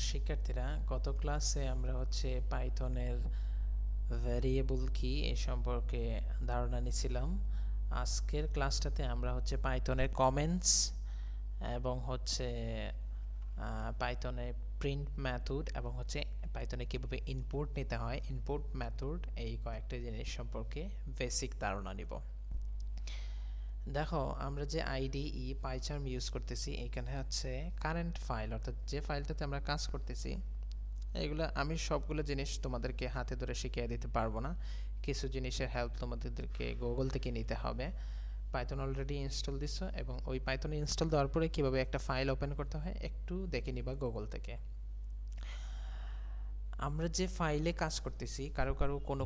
শিক্ষার্থীরা, গত ক্লাসে আমরা পাইথনের ভ্যারিয়েবল কি এই সম্পর্কে ধারণা নিছিলাম। আজকের ক্লাসটাতে আমরা পাইথনের কমেন্টস এবং পাইথনে প্রিন্ট মেথড এবং পাইথনে কীভাবে ইনপুট নিতে হয়, ইনপুট মেথড, এই কয়েকটা জিনিস সম্পর্কে বেসিক ধারণা নিব। দেখো, আমরা যে আইডিই পাইচার্ম ইউজ করতেছি, এখানে কারেন্ট ফাইল, অর্থাৎ যে ফাইলটাতে আমরা কাজ করতেছি, এগুলো আমি সবগুলো জিনিস তোমাদেরকে হাতে ধরে শিখিয়ে দিতে পারবো না। কিছু জিনিসের হেল্প তোমাদেরকে গুগল থেকে নিতে হবে। পাইথন অলরেডি ইনস্টল দিছো এবং ওই পাইথন ইনস্টল দেওয়ার পরে কীভাবে একটা ফাইল ওপেন করতে হয় একটু দেখে নিবা গুগল থেকে। আমরা যে ফাইলে কাজ করতেছি, কারো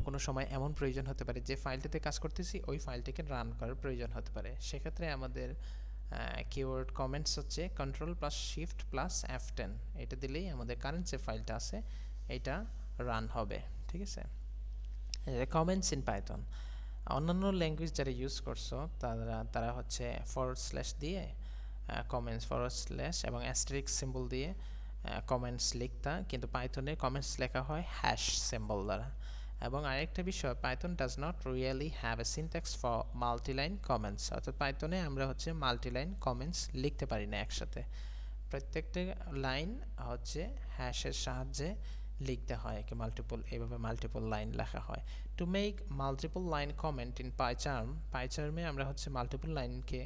কোনো সময় এমন প্রয়োজন হতে পারে যে ফাইলটাতে কাজ করতেছি ওই ফাইলটাকে রান করার প্রয়োজন হতে পারে। সেক্ষেত্রে আমাদের কিওয়ার্ড কমেন্টস Ctrl+Shift+F10, এটা দিলেই আমাদের কারেন্ট যে ফাইলটা আছে এটা রান হবে। ঠিক আছে, কমেন্টস ইন পাইথন। অন্যান্য ল্যাঙ্গুয়েজ যারা ইউজ করছো তারা ফরওয়ার্ড স্ল্যাশ দিয়ে কমেন্টস, ফরওয়ার্ড স্ল্যাশ এবং অ্যাস্টেরিস্ক সিম্বল দিয়ে কমেন্টস লিখতা, কিন্তু পাইথনে কমেন্টস লেখা হয় হ্যাশ সিম্বল দ্বারা। এবং আরেকটা বিষয়, Python does not really have a syntax for multiline comments, অর্থাৎ পাইথনে আমরা মাল্টিলাইন কমেন্টস লিখতে পারি না একসাথে। প্রত্যেকটা লাইন হ্যাশের সাহায্যে লিখতে হয়, এইভাবে মাল্টিপল লাইন লেখা হয়। To make multiple line comment in পাইচার্মে আমরা মাল্টিপল লাইনকে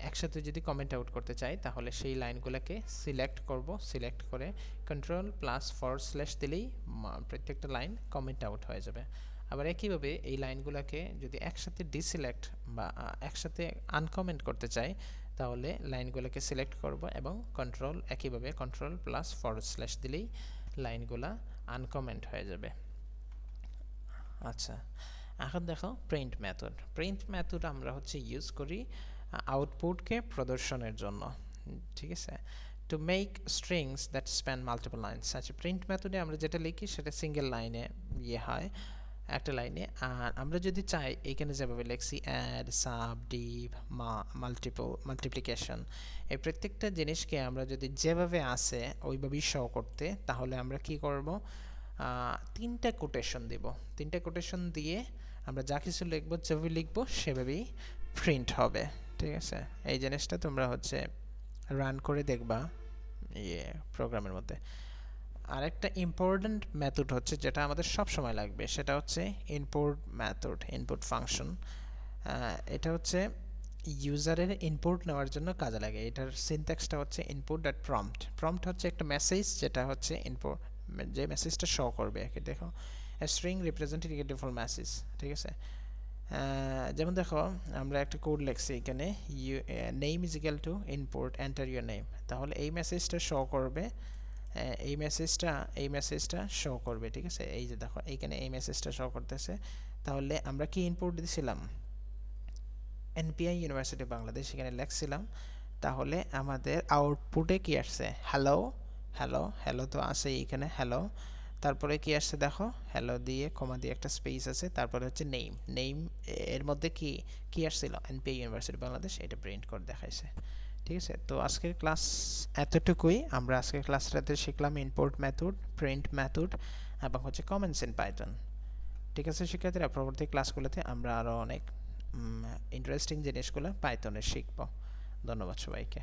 একসাথে যদি কমেন্ট আউট করতে চাই, তাহলে সেই লাইনগুলোকে সিলেক্ট করব। সিলেক্ট করে Ctrl+// দিলেই প্রত্যেকটা লাইন কমেন্ট আউট হয়ে যাবে। আবার একইভাবে এই লাইনগুলোকে যদি একসাথে ডিসিলেক্ট বা একসাথে আনকমেন্ট করতে চাই, তাহলে লাইনগুলোকে সিলেক্ট করব এবং একইভাবে Ctrl+// দিলেই লাইনগুলা আনকমেন্ট হয়ে যাবে। আচ্ছা, এখন দেখো প্রিন্ট মেথড আমরা ইউজ করি আউটপুটকে প্রদর্শনের জন্য। ঠিক আছে, to make strings that span multiple lines. আচ্ছা, প্রিন্ট মেথডে আমরা যেটা লিখি সেটা সিঙ্গেল লাইনে হয়, একটা লাইনে। আর আমরা যদি চাই, এখানে যেভাবে লিখছি অ্যাড, সাব, ডিভ, মাল্টিপ্লিকেশন, এই প্রত্যেকটা জিনিসকে আমরা যদি যেভাবে আসে ওইভাবেই শো করতে, তাহলে আমরা কি করব, তিনটা কোটেশন দিব। তিনটা কোটেশন দিয়ে আমরা যা কিছু লিখবো, যেভাবে লিখবো সেভাবেই প্রিন্ট হবে। ঠিক আছে, এই জিনিসটা তোমরা রান করে দেখবা প্রোগ্রামের মধ্যে। আরেকটা ইম্পর্ট্যান্ট মেথড যেটা আমাদের সব সময় লাগবে, সেটা ইনপুট মেথড, ইনপুট ফাংশন। এটা ইউজারের ইনপুট নেওয়ার জন্য কাজে লাগে। এটার সিনট্যাক্সটা input.prompt। প্রম্পট একটা মেসেজ, যেটা ইনপুট, যে মেসেজটা শো করবে। দেখো, স্ট্রিং রিপ্রেজেন্টেড ডিফল্ট মেসেজ। ঠিক আছে, যেমন দেখো, আমরা একটা কোড লিখছি এখানে, name is equal to input enter your name. তাহলে এই মেসেজটা শো করবে, এই মেসেজটা শো করবে। ঠিক আছে, এই যে দেখো এইখানে এই মেসেজটা শো করতেছে। তাহলে আমরা কি ইনপুট দিয়েছিলাম, এনপিআই ইউনিভার্সিটি বাংলাদেশ, এখানে লিখছিলাম। তাহলে আমাদের আউটপুটে কি আসছে, হ্যালো। হ্যালো তো আছে এখানে, হ্যালো। তারপরে কি আসছে দেখো, হ্যালো দিয়ে কমা দিয়ে একটা স্পেস আছে, তারপরে নেম এর মধ্যে কি আসছিল, এনপিআই ইউনিভার্সিটি বাংলাদেশ, এটা প্রিন্ট করে দেখাইছে। ঠিক আছে, তো আজকের ক্লাস এতটুকুই। আমরা আজকের ক্লাসটাতে শিখলাম ইনপুট মেথড, প্রিন্ট মেথড এবং কমেন্টস ইন পাইথন। ঠিক আছে শিক্ষার্থীরা, পরবর্তী ক্লাসগুলোতে আমরা আরও অনেক ইন্টারেস্টিং জিনিসগুলো পাইথনে শিখব। ধন্যবাদ সবাইকে।